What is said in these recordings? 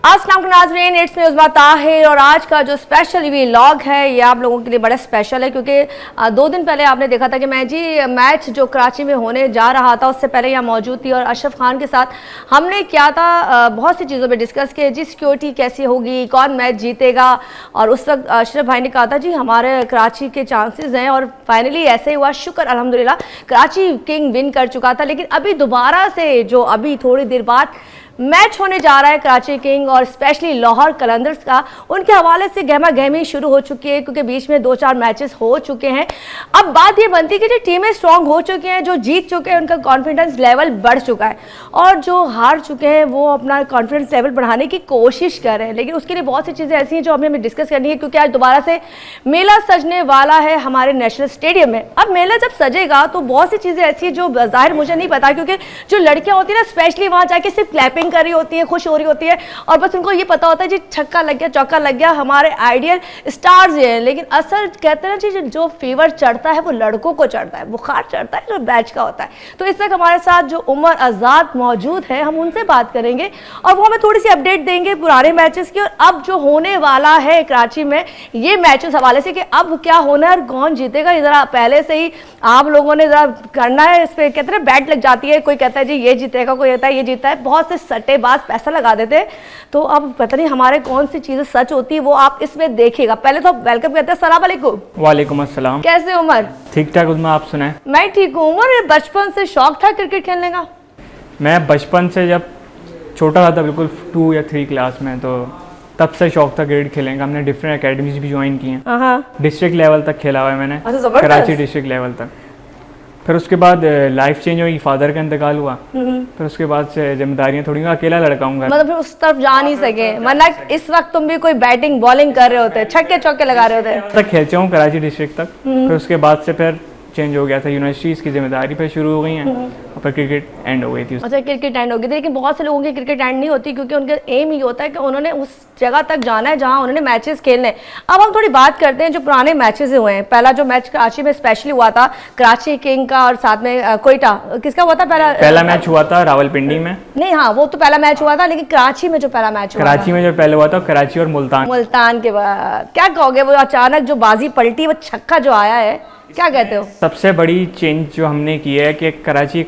अस्सलाम नाज़रीन, it's news बात ताहिर। और आज का जो स्पेशल व्लॉग है ये आप लोगों के लिए बड़ा स्पेशल है क्योंकि 2 दिन पहले आपने देखा था कि मैच जो कराची में होने जा रहा था उससे पहले यहाँ मौजूद थी और अशरफ खान के साथ हमने क्या था बहुत सी चीज़ों पे डिस्कस किए, जी सिक्योरिटी कैसी होगी, कौन मैच जीतेगा। और उस वक्त अशरफ भाई ने कहा था जी हमारे कराची के चांसेस हैं और फाइनली ऐसे ही हुआ। शुक्र अल्हम्दुलिल्लाह कराची किंग विन कर चुका था, लेकिन अभी दोबारा से जो अभी थोड़ी देर बाद मैच होने जा रहा है कराची किंग और स्पेशली लाहौर कलंदर्स का, उनके हवाले से गहमा गहमी शुरू हो चुकी है क्योंकि बीच में 2-4 मैचेस हो चुके हैं। अब बात ये बनती है कि जो टीमें स्ट्रांग हो चुकी हैं, जो जीत चुके हैं, उनका कॉन्फिडेंस लेवल बढ़ चुका है और जो हार चुके हैं वो अपना कॉन्फिडेंस लेवल बढ़ाने की कोशिश कर रहे हैं। लेकिन उसके लिए बहुत सी चीज़ें ऐसी हैं जो हमें डिस्कस करनी है क्योंकि आज दोबारा से मेला सजने वाला है हमारे नेशनल स्टेडियम में। अब मेला जब सजेगा तो बहुत सी चीज़ें ऐसी हैं जो ज़ाहिर मुझे नहीं पता, क्योंकि जो लड़कियाँ होती हैं ना स्पेशली वहाँ जाके सिर्फ क्लैपिंग कर रही होती है, खुश हो रही होती है और बस उनको ये पता होता है जी छक्का लग गया, चौका लग गया, हमारे आइडियल स्टार्स ये हैं। लेकिन असल कहते हैं ना जी जो फीवर चढ़ता है वो लड़कों को चढ़ता है, बुखार चढ़ता है जो बैच का होता है। तो इस वक्त हमारे साथ जो उमर आज़ाद मौजूद है, हम उनसे बात करेंगे और वो हमें थोड़ी सी अपडेट देंगे पुराने मैचेस की और अब जो होने वाला है कराची में ये मैच उस हवाले से कि अब क्या होना है और कौन जीतेगा। ज़रा पहले से ही आप लोगों ने ज़रा करना है, इस पर कहते हैं बैट लग जाती है, कोई कहता है जी ये जीतेगा, कोई कहता है ये जीता है, बहुत से सट्टेबाज पैसा लगा देते हैं। तो अब पता नहीं हमारे कौन सी चीजें सच होती है वो आप इसमें देखिएगा। पहले तो वेलकम कहते हैं, अस्सलाम वालेकुम। वालेकुम अस्सलाम। कैसे उमर? ठीक ठाक उमर, आप सुनाए? मैं ठीक हूँ उमर। बचपन से शौक था क्रिकेट खेलने का? मैं बचपन से जब छोटा था बिल्कुल 2 या 3 क्लास में, तो तब से शौक था क्रिकेट खेलने का। हमने डिफरेंट एकेडमीज भी ज्वाइन की हैं, डिस्ट्रिक्ट लेवल तक खेला हुआ है मैंने, कराची डिस्ट्रिक्ट लेवल तक। फिर उसके बाद लाइफ चेंज हुई, फादर का इंतकाल हुआ, फिर उसके बाद से जिम्मेदारियां थोड़ी, अकेला लड़का हूँ, मतलब फिर उस तरफ जा नहीं सके, वरना इस वक्त तुम भी कोई बैटिंग बॉलिंग कर रहे होते, छक्के चौके लगा रहे होते। तक खेलते हूँ कराची डिस्ट्रिक्ट तक। फिर उसके बाद से फिर चेंज हो गया था, यूनिवर्सिटीज़ की जिम्मेदारी फिर शुरू हो गई हैं और फिर क्रिकेट एंड हो गई थी। अच्छा, क्रिकेट एंड हो गई थी, लेकिन बहुत से लोगों की क्रिकेट एंड नहीं होती क्योंकि उनका एम ही होता है कि उन्होंने उस जगह तक जाना है जहां उन्होंने मैचेस खेलने हैं। अब हम थोड़ी बात करते हैं जो पुराने मैचेस हुए हैं। पहला जो मैच कराची में स्पेशली हुआ था कराची किंग का और साथ में कोयटा, किसका हुआ था? पहला मैच हुआ था रावलपिंडी में। नहीं, हाँ वो तो पहला मैच हुआ था, लेकिन कराची में जो पहला मैच हुआ, कराची में जो पहले हुआ था कराची और मुल्तान के बाद क्या कहोगे? वो अचानक जो बाजी पलटी, वो छक्का जो आया है, क्या कहते हो? सबसे बड़ी चेंज जो हमने की है कि कराची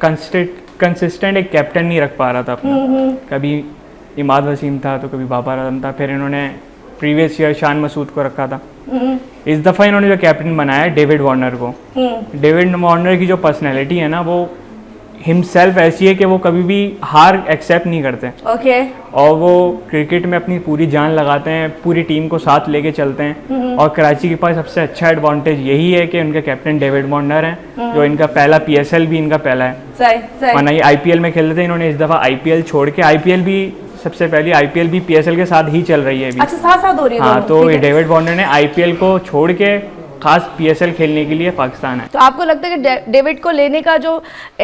कंसिस्टेंट एक कैप्टन नहीं रख पा रहा था अपना। कभी इमाद वसीम था तो कभी बाबर आजम था, फिर इन्होंने प्रीवियस ईयर शान मसूद को रखा था। इस दफ़ा इन्होंने जो कैप्टन बनाया डेविड वार्नर को। डेविड वार्नर की जो पर्सनैलिटी है ना, वो हिमसेल्फ ऐसी है कि वो कभी भी हार एक्सेप्ट नहीं करते। और वो क्रिकेट में अपनी पूरी जान लगाते हैं, पूरी टीम को साथ लेके चलते हैं। और कराची के पास सबसे अच्छा एडवांटेज यही है कि उनके कैप्टन डेविड वार्नर हैं, जो इनका पहला PSL भी इनका पहला है। सही। वरना ये IPL में खेलते थे, इन्होंने इस दफ़ा IPL छोड़ के, IPL भी सबसे पहली IPL भी PSL के साथ ही चल रही है अभी। अच्छा, साथ हो रही है। हाँ, तो डेविड वार्नर ने IPL को छोड़ के खास PSL खेलने के लिए पाकिस्तान है। तो आपको लगता है कि डेविड को लेने का जो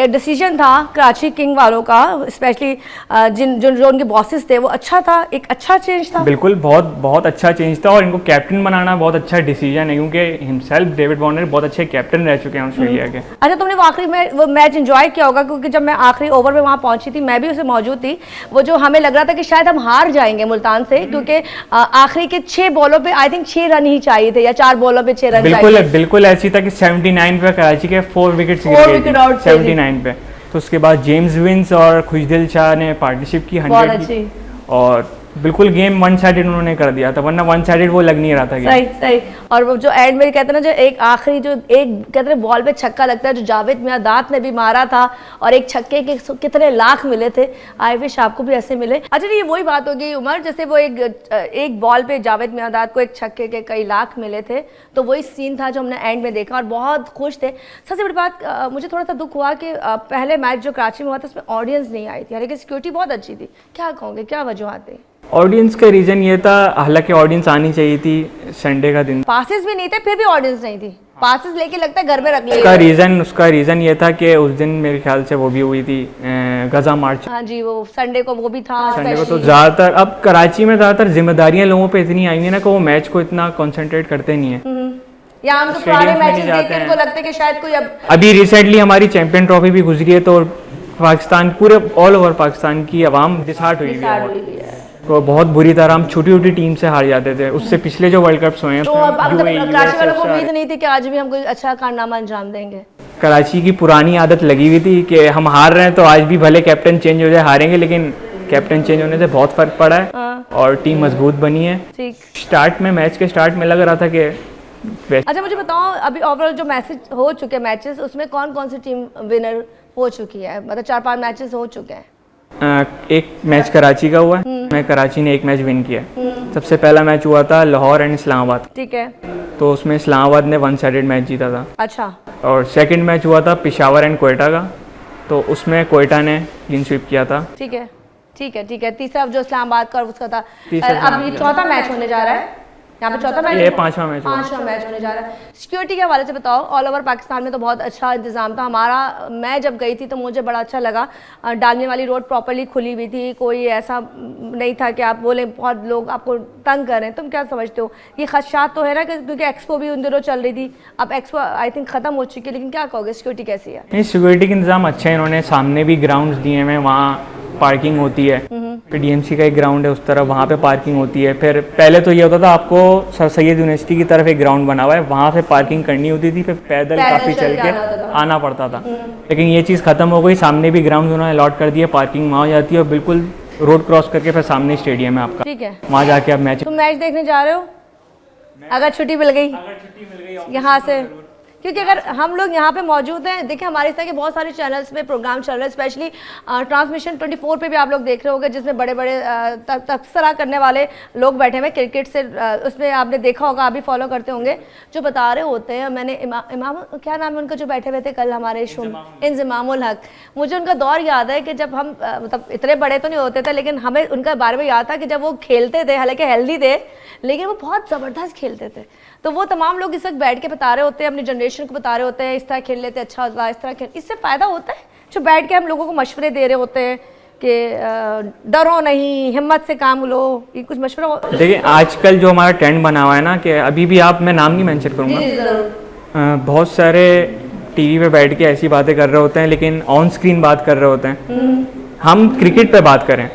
डिसीजन था कराची किंग वालों का, स्पेशली जो उनके बॉसेस थे, वो अच्छा था, एक अच्छा चेंज था? बिल्कुल, बहुत अच्छा चेंज था और इनको कैप्टन बनाना बहुत अच्छा डिसीजन है क्योंकि हिमसेल्फ डेविड वार्नर बहुत अच्छे कैप्टन रह चुके हैं ऑस्ट्रेलिया के। अच्छा, तुमने वो आखिरी में वो मैच एंजॉय किया होगा क्योंकि जब मैं आखिरी ओवर में वहाँ पहुंची थी, मैं भी उसे मौजूद थी। वो जो हमें लग रहा था कि शायद हम हार जाएंगे मुल्तान से क्योंकि आखिरी के 6 बॉलों पे आई थिंक 6 रन ही चाहिए थे या 4 बॉलों पे 6 रन। बिल्कुल ऐसी था कि 79 पे कराची के 4 विकेट 79 पे। तो उसके बाद जेम्स विंस और खुशदिल शाह ने पार्टनरशिप की 100 की और बिल्कुल गेम 1 साइडेड उन्होंने कर दिया था, वरना 1 साइडेड वो लग नहीं रहा था। सही। और वो जो एंड में कहते हैं ना, जो एक आखिरी जो एक कहते हैं बॉल पे छक्का लगता है, जो जावेद मियांदाद ने भी मारा था और एक छक्के के कितने लाख मिले थे। आई विश आपको भी ऐसे मिले। अच्छा, ये वही बात होगी उमर, जैसे वो एक बॉल पे जावेद मियांदाद को एक छक्के के कई लाख मिले थे, तो वही सीन था जो हमने एंड में देखा और बहुत खुश थे। सबसे बड़ी बात मुझे थोड़ा सा दुख हुआ कि पहले मैच जो कराची में हुआ था उसमें ऑडियंस नहीं आई थी, लेकिन सिक्योरिटी बहुत अच्छी थी। क्या कहोगे, क्या वजूहत थी? ऑडियंस का रीजन ये था, हालांकि ऑडियंस आनी चाहिए थी, संडे का दिन, पासेस भी नहीं थे, फिर भी ऑडियंस नहीं थी। पासेस लेके लगता है घर में रख लिए। उसका रीजन ये था कि उस दिन मेरे ख्याल से वो भी हुई थी गजा मार्च। हाँ जी, वो संडे को वो भी था। संडे को तो ज्यादातर अब कराची में ज्यादातर जिम्मेदारियां लोगों पे इतनी आई हैं ना कि वो मैच को इतना कंसंट्रेट करते नहीं है। या हम तो पुराने मैचेस देखते हैं, लगता है कि शायद कोई अभी रिसेंटली हमारी चैंपियन ट्रॉफी भी गुजरी है, तो पाकिस्तान पूरे ऑल ओवर पाकिस्तान की आवाम डिसहार्ट हुई हुई है हुई हुई है। तो बहुत बुरी तरह हम छोटी छोटी टीम से हार जाते थे उससे पिछले जो वर्ल्ड कप्स हुए हैं तो उसमें अब तक UAE, कराची वालों को USA, उम्मीद नहीं थी कि आज भी हम कोई अच्छा कारनामा अंजाम देंगे। कराची की पुरानी आदत लगी हुई थी कि हम हार रहे हैं तो आज भी भले कैप्टन चेंज हो जाए हारेंगे, लेकिन कैप्टन चेंज होने से बहुत फर्क पड़ा है हाँ। और टीम मजबूत बनी है। ठीक। स्टार्ट में मैच के स्टार्ट में लग रहा था कि अच्छा मुझे बताओ, अभी ओवरऑल जो मैचेस हो चुके मैचेस उसमें कौन कौन सी टीम विनर हो चुकी है? मतलब 4-5 मैचेस हो चुके हैं। एक मैच कराची का हुआ है, मैं कराची ने एक मैच विन किया है। सबसे पहला मैच हुआ था लाहौर एंड इस्लामाबाद, ठीक है। तो उसमें इस्लामाबाद ने 1 साइडेड मैच जीता था। अच्छा। और सेकंड मैच हुआ था पेशावर एंड कोयटा का, तो उसमें कोयटा ने क्लीन स्वीप किया था। ठीक है ठीक है ठीक है। तीसरा जो इस्लामाबाद का उसका था, तीसरा अब ये चौथा मैच होने जा रहा है यहाँ पे, चौथा मैच ये पांचवा मैच हुआ। पांचवा मैच होने जा रहा है। सिक्योरिटी के हवाले से बताओ, ऑल ओवर पाकिस्तान में तो बहुत अच्छा इंतजाम था हमारा। मैं जब गई थी तो मुझे बड़ा अच्छा लगा, डालने वाली रोड प्रॉपर्ली खुली हुई थी, कोई ऐसा नहीं था कि आप बोले बहुत लोग आपको तंग कर रहे हैं। तुम क्या समझते हो, ये खदशात तो है ना, क्योंकि एक्सपो भी उन दिनों चल रही थी, अब एक्सपो आई थिंक खत्म हो चुकी है, लेकिन क्या कहोगे सिक्योरिटी कैसी है? नहीं, सिक्योरिटी के इंतजाम अच्छे हैं, इन्होंने सामने भी ग्राउंड्स दिए हैं, वहाँ पार्किंग होती है। फिर DMC का एक ग्राउंड है उस तरफ, वहाँ पे पार्किंग होती है। फिर पहले तो ये होता था आपको सर सैयद यूनिवर्सिटी की तरफ एक ग्राउंड बना हुआ है, वहाँ से पार्किंग करनी होती थी, फिर पैदल काफ़ी चल के आना पड़ता था। लेकिन ये चीज़ खत्म हो गई, सामने भी ग्राउंड उन्होंने अलॉट कर दिया, पार्किंग वहाँ हो जाती है और बिल्कुल रोड क्रॉस करके फिर सामने स्टेडियम है आपका, ठीक है। वहाँ जाके आप मैच। तुम मैच देखने जा रहे हो अगर छुट्टी मिल गई यहाँ से? क्योंकि अगर हम लोग यहाँ पे मौजूद हैं, देखिए हमारे इस तरह के बहुत सारे चैनल्स में प्रोग्राम चल रहे हैं, स्पेशली ट्रांसमिशन 24 पे भी आप लोग देख रहे होंगे, जिसमें बड़े बड़े तबसरा करने वाले लोग बैठे हुए क्रिकेट से। उसमें आपने देखा होगा, आप भी फॉलो करते होंगे, जो बता रहे होते हैं। मैंने इमाम क्या नाम है उनका जो बैठे हुए थे कल हमारे शो में, इंजमामुल हक। मुझे उनका दौर याद है कि जब हम मतलब इतने बड़े तो नहीं होते थे, लेकिन हमें उनका बारे में याद था कि जब वो खेलते थे, हालांकि हेल्दी थे लेकिन वो बहुत ज़बरदस्त खेलते थे। तो वो तमाम लोग इस वक्त बैठ के बता रहे होते हैं, अपनी जनरेशन को बता रहे होते हैं, इस तरह खेल लेते अच्छा होता है, इस तरह खेल। इससे फ़ायदा होता है जो बैठ के हम लोगों को मशवरे दे रहे होते हैं कि डरो नहीं, हिम्मत से काम लो, ये कुछ मशवरा। देखिए आजकल जो हमारा ट्रेंड बना हुआ है ना, कि अभी भी आप, मैं नाम नहीं मेंशन करूँगा, बहुत सारे टीवी पे बैठ के ऐसी बातें कर रहे होते हैं, लेकिन ऑन स्क्रीन बात कर रहे होते हैं। हम क्रिकेट पे बात करें,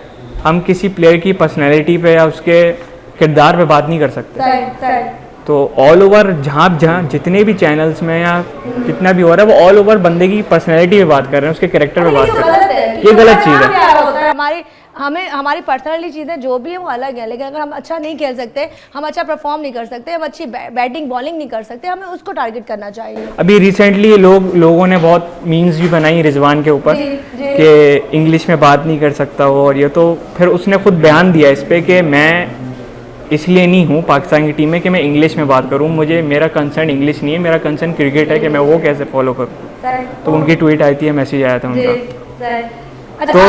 हम किसी प्लेयर की पर्सनैलिटी पे या उसके किरदार पे बात नहीं कर सकते। तो ऑल ओवर जहाँ जितने भी चैनल्स में या कितना भी हो रहा है, वो ऑल ओवर बंदे की पर्सनैलिटी पे बात कर रहे हैं, उसके कैरेक्टर पे बात कर रहे हैं। ये गलत चीज़ है। हमारी पर्सनली चीज़ें जो भी है वो अलग है, लेकिन अगर हम अच्छा नहीं खेल सकते, हम अच्छा परफॉर्म नहीं कर सकते, हम अच्छी बैटिंग बॉलिंग नहीं कर सकते, हमें उसको टारगेट करना चाहिए। अभी रिसेंटली लोगों ने बहुत मीम्स भी बनाई रिजवान के ऊपर कि इंग्लिश में बात नहीं कर सकता वो, और ये तो फिर उसने खुद बयान दिया इस पर कि मैं इसलिए नहीं हूँ पाकिस्तान की टीम में कि मैं इंग्लिश में बात करूँ, मुझे मेरा कंसर्न इंग्लिश नहीं है, मेरा कंसर्न क्रिकेट है कि मैं वो कैसे फॉलो करूँ। तो उनकी ट्वीट आई थी, मैसेज आया था उनका। तो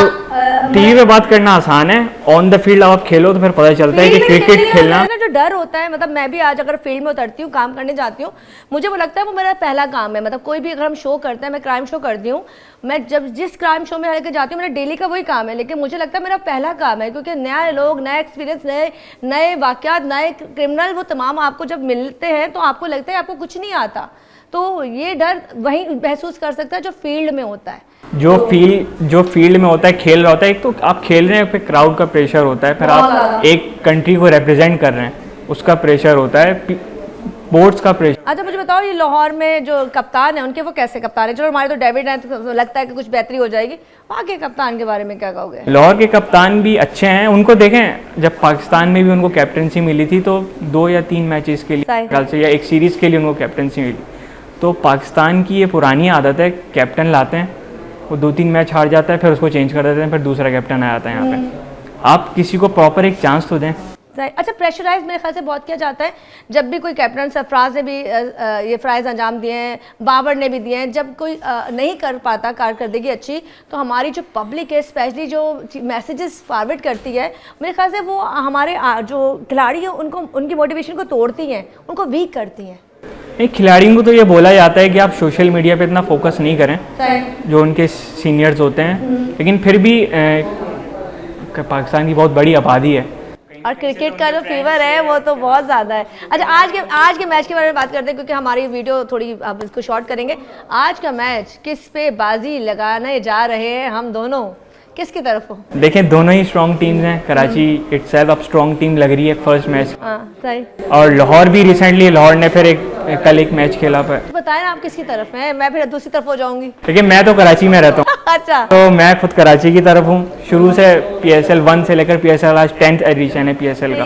टीवी पे बात करना आसान है, ऑन द फील्ड आप खेलो तो फिर पता चलता है कि क्रिकेट खेलना जो डर होता है। मतलब मैं भी आज अगर फील्ड में उतरती हूँ, काम करने जाती हूँ, मुझे वो लगता है वो मेरा पहला काम है। मतलब कोई भी अगर हम शो करते हैं, मैं क्राइम शो करती हूँ, मैं जब जिस क्राइम शो में लेकर जाती हूँ, मेरा डेली का वही काम है, लेकिन मुझे लगता है मेरा पहला काम है, क्योंकि नए लोग, नए एक्सपीरियंस, नए वाक़यात, नए क्रिमिनल, वो तमाम आपको जब मिलते हैं तो आपको लगता है आपको कुछ नहीं आता। तो ये डर वही महसूस कर सकता है जो फील्ड में होता है। जो फील्ड में होता है, खेल रहा होता है, एक तो आप खेल रहे हैं, फिर क्राउड का प्रेशर होता है, फिर आप एक कंट्री को रिप्रेजेंट कर रहे हैं, उसका प्रेशर होता है, स्पोर्ट्स का प्रेशर। अच्छा मुझे बताओ, ये लाहौर में जो कप्तान है उनके वो कैसे कप्तान है? चलो हमारे तो डेविड है, तो लगता है कि कुछ बेहतरी हो जाएगी। वहाँ के कप्तान के बारे में क्या कहोगे? लाहौर के कप्तान भी अच्छे हैं, उनको देखें, जब पाकिस्तान में भी उनको कैप्टनसी मिली थी तो 2 या 3 मैचेस के लिए ख्याल से, या एक सीरीज़ के लिए उनको कैप्टनसी मिली। तो पाकिस्तान की ये पुरानी आदत है, कैप्टन लाते हैं, वो 2-3 मैच हार जाता है, फिर उसको चेंज कर देते हैं, फिर दूसरा कैप्टन आ जाता है यहाँ पे। आप किसी को प्रॉपर एक चांस तो दें। अच्छा, प्रेशराइज मेरे ख्याल से बहुत किया जाता है। जब भी कोई कैप्टन, सरफराज ने भी ये फ़राइज़ अंजाम दिए हैं, बाबर ने भी दिए हैं, जब कोई नहीं कर पाता कारकर्दगी अच्छी, तो हमारी जो पब्लिक है, स्पेशली जो मैसेजेस फॉरवर्ड करती है, मेरे ख्याल से वो हमारे जो खिलाड़ी हैं उनको, उनकी मोटिवेशन को तोड़ती हैं, उनको वीक करती हैं। एक खिलाड़ियों को तो ये बोला जाता है कि आप सोशल मीडिया पे इतना फोकस नहीं करें, जो उनके सीनियर्स होते हैं, लेकिन फिर भी पाकिस्तान की बहुत बड़ी आबादी है, कहीं और क्रिकेट का जो फीवर है वो तो बहुत ज़्यादा है। अच्छा, आज के मैच के बारे में बात करते हैं, क्योंकि हमारी वीडियो थोड़ी अब इसको शॉर्ट करेंगे। आज का मैच किस पे बाजी लगाने जा रहे हैं हम दोनों, किसकी तरफ हो? देखें, दोनों ही स्ट्रॉन्ग टीम्स हैं। कराची इटसेल्फ अब स्ट्रॉन्ग टीम लग रही है फर्स्ट मैच, हाँ सही। और लाहौर भी रिसेंटली, लाहौर ने फिर कल एक मैच खेला। पर बताएं आप किसकी तरफ हैं, मैं फिर दूसरी तरफ हो जाऊंगी। देखिए, मैं तो कराची में रहता हूँ अच्छा, तो मैं खुद कराची की तरफ हूँ शुरू से। PSL 1 से लेकर PSL आज 10th एडिशन है PSL का,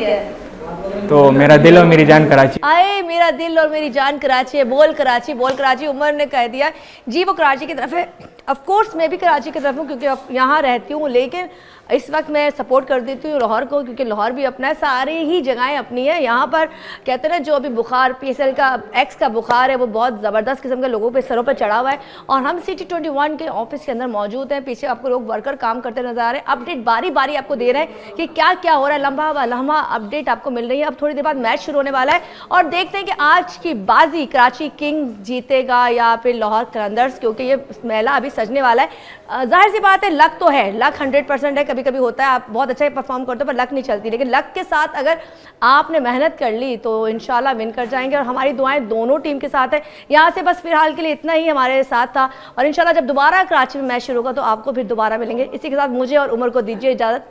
तो मेरा दिल और मेरी जान कराची। आए मेरा दिल और मेरी जान कराची है, बोल कराची, बोल कराची। उमर ने कह दिया जी वो कराची की तरफ है। ऑफ कोर्स मैं भी कराची की तरफ हूँ, क्योंकि अब यहाँ रहती हूँ, लेकिन इस वक्त मैं सपोर्ट कर देती हूँ लाहौर को, क्योंकि लाहौर भी अपना है, सारी ही जगहें अपनी है। यहाँ पर कहते हैं ना, जो अभी बुखार PSL का X का बुखार है वो बहुत ज़बरदस्त किस्म के लोगों पे सरों पर चढ़ा हुआ है। और हम CT21 के ऑफिस के अंदर मौजूद हैं। पीछे आपको लोग वर्कर काम करते नजर आ रहे हैं। अपडेट बारी बारी आपको दे रहे हैं कि क्या क्या हो रहा है, लम्हा व लम्हा अपडेट आपको मिल रही है। अब थोड़ी देर बाद मैच शुरू होने वाला है और देखते हैं कि आज की बाजी कराची किंग जीतेगा या फिर लाहौर कलंदर्स, क्योंकि ये मेला अभी सजने वाला है। जाहिर सी बात है, लक तो है, लक 100% है। कभी कभी होता है आप बहुत अच्छा परफॉर्म करते हो पर लक नहीं चलती, लेकिन लक के साथ अगर आपने मेहनत कर ली तो इंशाल्लाह विन कर जाएंगे। और हमारी दुआएं दोनों टीम के साथ है। यहाँ से बस फिलहाल के लिए इतना ही हमारे साथ था, और इंशाल्लाह जब दोबारा कराची में मैच शुरू होगा तो आपको फिर दोबारा मिलेंगे। इसी के साथ मुझे और उमर को दीजिए इजाज़त।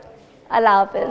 अल्लाह हाफिज़।